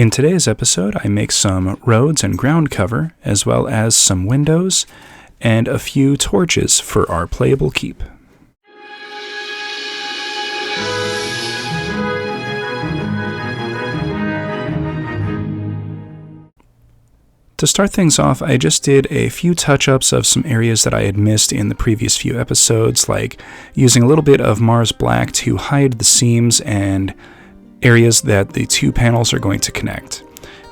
In today's episode, I make some roads and ground cover, as well as some windows, and a few torches for our playable keep. To start things off, I just did a few touch-ups of some areas that I had missed in the previous few episodes, like using a little bit of Mars Black to hide the seams and areas that the two panels are going to connect.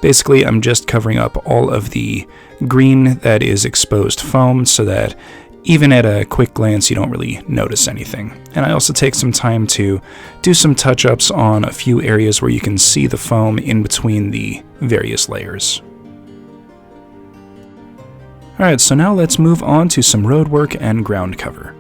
Basically, I'm just covering up all of the green that is exposed foam so that even at a quick glance you don't really notice anything. And I also take some time to do some touch-ups on a few areas where you can see the foam in between the various layers. Alright, so now let's move on to some road work and ground cover.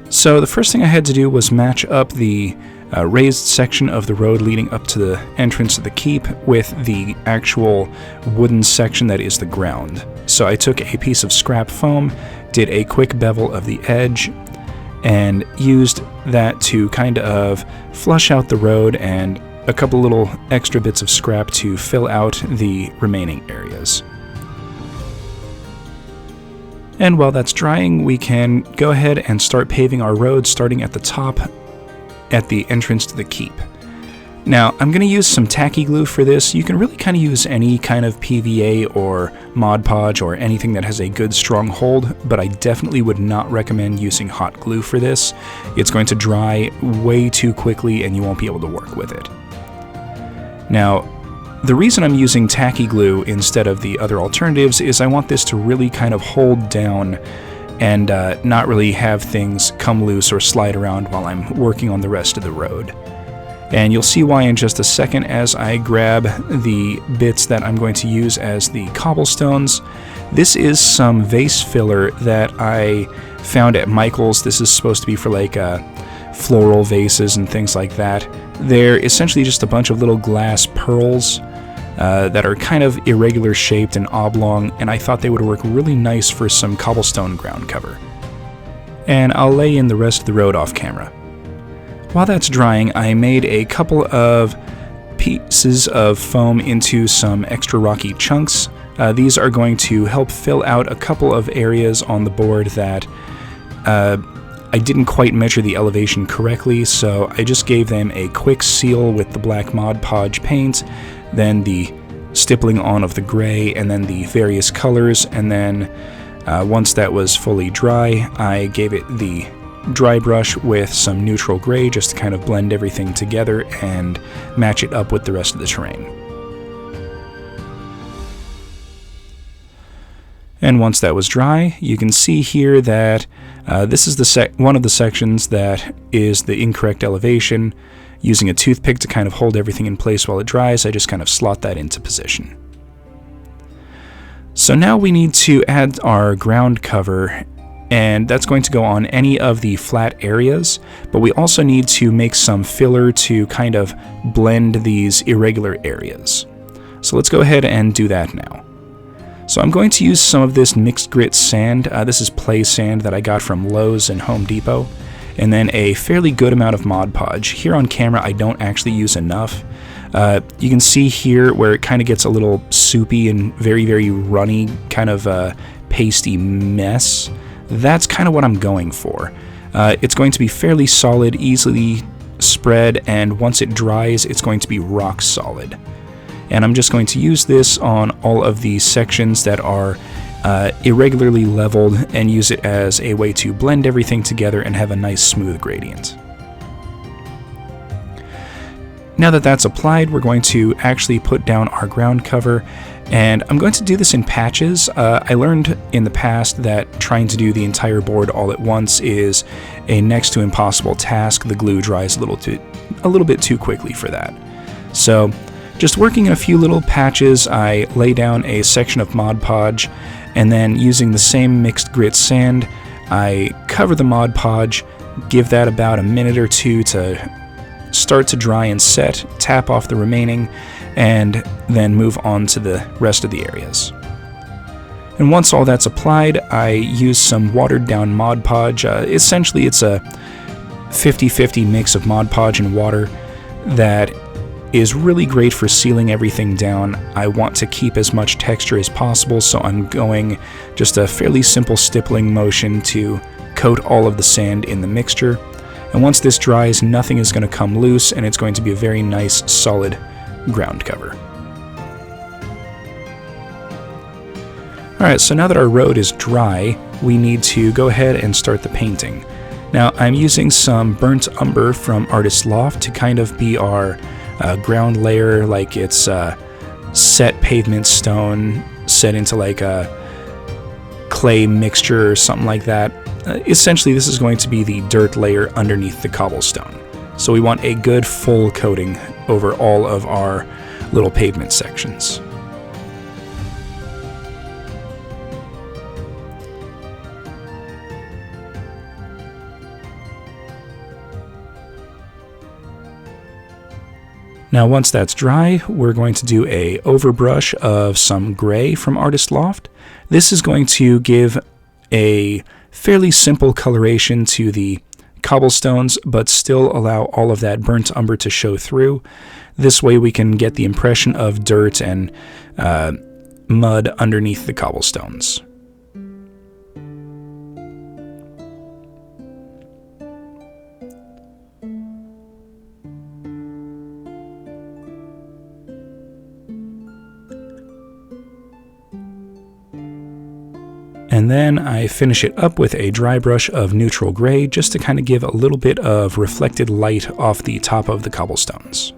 So the first thing I had to do was match up the raised section of the road leading up to the entrance of the keep with the actual wooden section that is the ground. So I took a piece of scrap foam, did a quick bevel of the edge, and used that to kind of flush out the road and a couple little extra bits of scrap to fill out the remaining areas. And while that's drying, we can go ahead and start paving our road, starting at the top at the entrance to the keep. Now, I'm going to use some tacky glue for this. You can really kind of use any kind of PVA or Mod Podge or anything that has a good strong hold, but I definitely would not recommend using hot glue for this. It's going to dry way too quickly and you won't be able to work with it. Now, the reason I'm using tacky glue instead of the other alternatives is I want this to really kind of hold down and not really have things come loose or slide around while I'm working on the rest of the road. And you'll see why in just a second as I grab the bits that I'm going to use as the cobblestones. This is some vase filler that I found at Michael's. This is supposed to be for like floral vases and things like that. They're essentially just a bunch of little glass pearls that are kind of irregular shaped and oblong, and I thought they would work really nice for some cobblestone ground cover. And I'll lay in the rest of the road off camera. While that's drying, I made a couple of pieces of foam into some extra rocky chunks. These are going to help fill out a couple of areas on the board that I didn't quite measure the elevation correctly, so I just gave them a quick seal with the black Mod Podge paint, then the stippling on of the gray, and then the various colors, and then once that was fully dry, I gave it the dry brush with some neutral gray just to kind of blend everything together and match it up with the rest of the terrain. And once that was dry, you can see here that this is one of the sections that is the incorrect elevation. Using a toothpick to kind of hold everything in place while it dries, I just kind of slot that into position. So now we need to add our ground cover, and that's going to go on any of the flat areas, but we also need to make some filler to kind of blend these irregular areas. So let's go ahead and do that now. So I'm going to use some of this mixed grit sand. This is play sand that I got from Lowe's and Home Depot. And then a fairly good amount of Mod Podge. Here on camera I don't actually use enough. You can see here where it kind of gets a little soupy and very, very runny, kind of a pasty mess. That's kind of what I'm going for. It's going to be fairly solid, easily spread, and once it dries it's going to be rock solid. And I'm just going to use this on all of the sections that are irregularly leveled and use it as a way to blend everything together and have a nice smooth gradient. Now that that's applied, we're going to actually put down our ground cover, and I'm going to do this in patches. I learned in the past that trying to do the entire board all at once is a next to impossible task. The glue dries a little bit too quickly for that. So just working in a few little patches, I lay down a section of Mod Podge, and then using the same mixed grit sand, I cover the Mod Podge, give that about a minute or two to start to dry and set, tap off the remaining, and then move on to the rest of the areas. And once all that's applied, I use some watered down Mod Podge. Essentially it's a 50-50 mix of Mod Podge and water that is really great for sealing everything down. I want to keep as much texture as possible, so I'm going just a fairly simple stippling motion to coat all of the sand in the mixture. And once this dries, nothing is going to come loose, and it's going to be a very nice, solid ground cover. Alright, so now that our road is dry, we need to go ahead and start the painting. Now, I'm using some burnt umber from Artist Loft to kind of be our ground layer, like it's set pavement stone set into like a clay mixture or something like that. Essentially, this is going to be the dirt layer underneath the cobblestone. So we want a good full coating over all of our little pavement sections. Now once that's dry, we're going to do a overbrush of some gray from Artist Loft. This is going to give a fairly simple coloration to the cobblestones, but still allow all of that burnt umber to show through. This way we can get the impression of dirt and mud underneath the cobblestones. And then I finish it up with a dry brush of neutral gray just to kind of give a little bit of reflected light off the top of the cobblestones.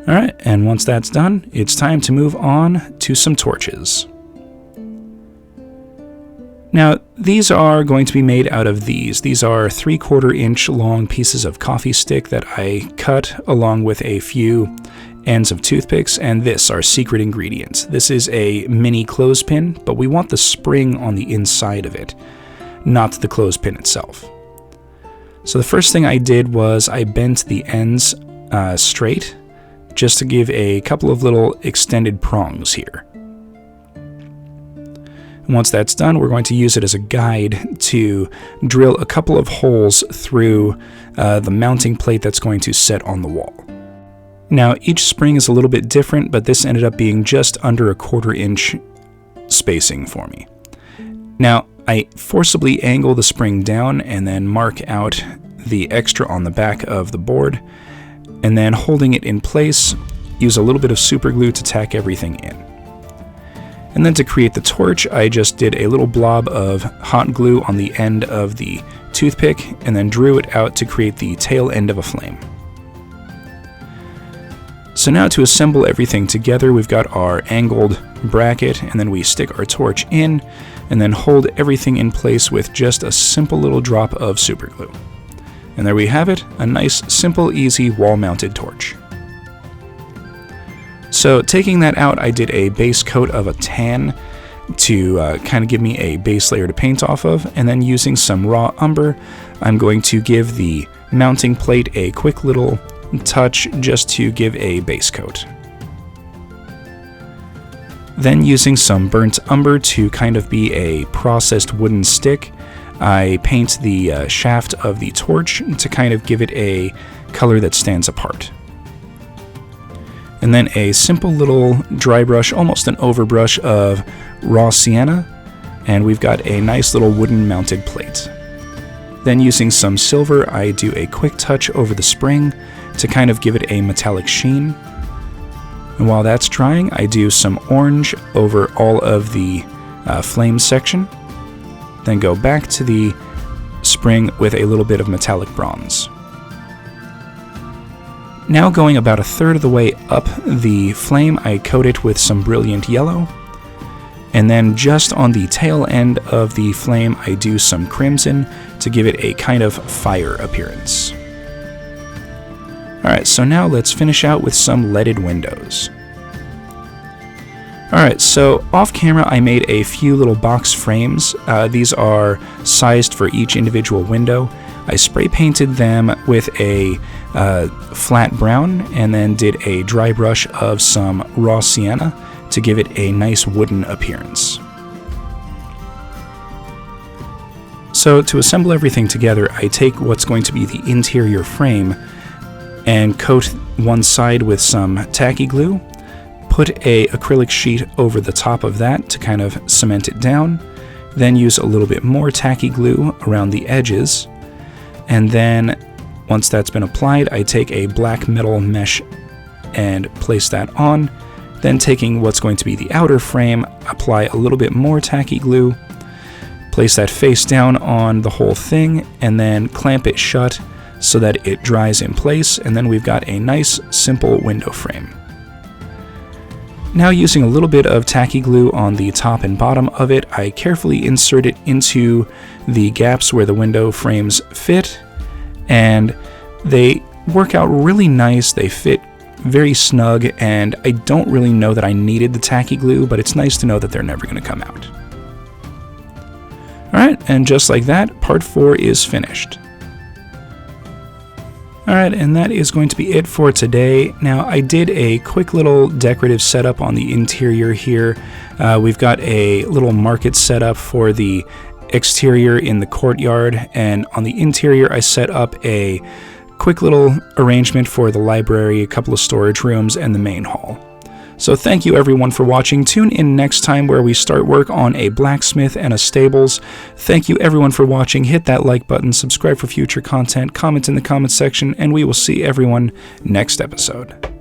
Alright, and once that's done, it's time to move on to some torches. Now, these are going to be made out of these. These are 3/4 inch long pieces of coffee stick that I cut along with a few ends of toothpicks, and this, our secret ingredient. This is a mini clothespin, but we want the spring on the inside of it, not the clothespin itself. So the first thing I did was I bent the ends straight, just to give a couple of little extended prongs here. And once that's done, we're going to use it as a guide to drill a couple of holes through the mounting plate that's going to set on the wall. Now, each spring is a little bit different, but this ended up being just under 1/4 inch spacing for me. Now, I forcibly angle the spring down and then mark out the extra on the back of the board, and then holding it in place, use a little bit of super glue to tack everything in. And then to create the torch, I just did a little blob of hot glue on the end of the toothpick and then drew it out to create the tail end of a flame. So now to assemble everything together, we've got our angled bracket, and then we stick our torch in and then hold everything in place with just a simple little drop of super glue. And there we have it, a nice, simple, easy wall-mounted torch. So taking that out, I did a base coat of a tan to kind of give me a base layer to paint off of, and then using some raw umber, I'm going to give the mounting plate a quick little touch just to give a base coat. Then using some burnt umber to kind of be a processed wooden stick, I paint the shaft of the torch to kind of give it a color that stands apart. And then a simple little dry brush, almost an overbrush of raw sienna, and we've got a nice little wooden mounted plate. Then using some silver, I do a quick touch over the spring to kind of give it a metallic sheen. And while that's drying, I do some orange over all of the flame section, then go back to the spring with a little bit of metallic bronze. Now going about 1/3 of the way up the flame, I coat it with some brilliant yellow, and then just on the tail end of the flame, I do some crimson to give it a kind of fire appearance. Alright, so now let's finish out with some leaded windows. Alright, so off camera I made a few little box frames. These are sized for each individual window. I spray painted them with a flat brown and then did a dry brush of some raw sienna to give it a nice wooden appearance. So to assemble everything together, I take what's going to be the interior frame and coat one side with some tacky glue, put a acrylic sheet over the top of that to kind of cement it down, then use a little bit more tacky glue around the edges, and then once that's been applied, I take a black metal mesh and place that on. Then taking what's going to be the outer frame, apply a little bit more tacky glue, place that face down on the whole thing, and then clamp it shut so that it dries in place, and then we've got a nice, simple window frame. Now, using a little bit of tacky glue on the top and bottom of it, I carefully insert it into the gaps where the window frames fit, and they work out really nice. They fit very snug, and I don't really know that I needed the tacky glue, but it's nice to know that they're never going to come out. Alright, and just like that, part 4 is finished. Alright, and that is going to be it for today. Now, I did a quick little decorative setup on the interior here. We've got a little market set up for the exterior in the courtyard, and on the interior I set up a quick little arrangement for the library, a couple of storage rooms, and the main hall. So thank you everyone for watching. Tune in next time where we start work on a blacksmith and a stables. Thank you everyone for watching. Hit that like button, subscribe for future content, comment in the comments section, and we will see everyone next episode.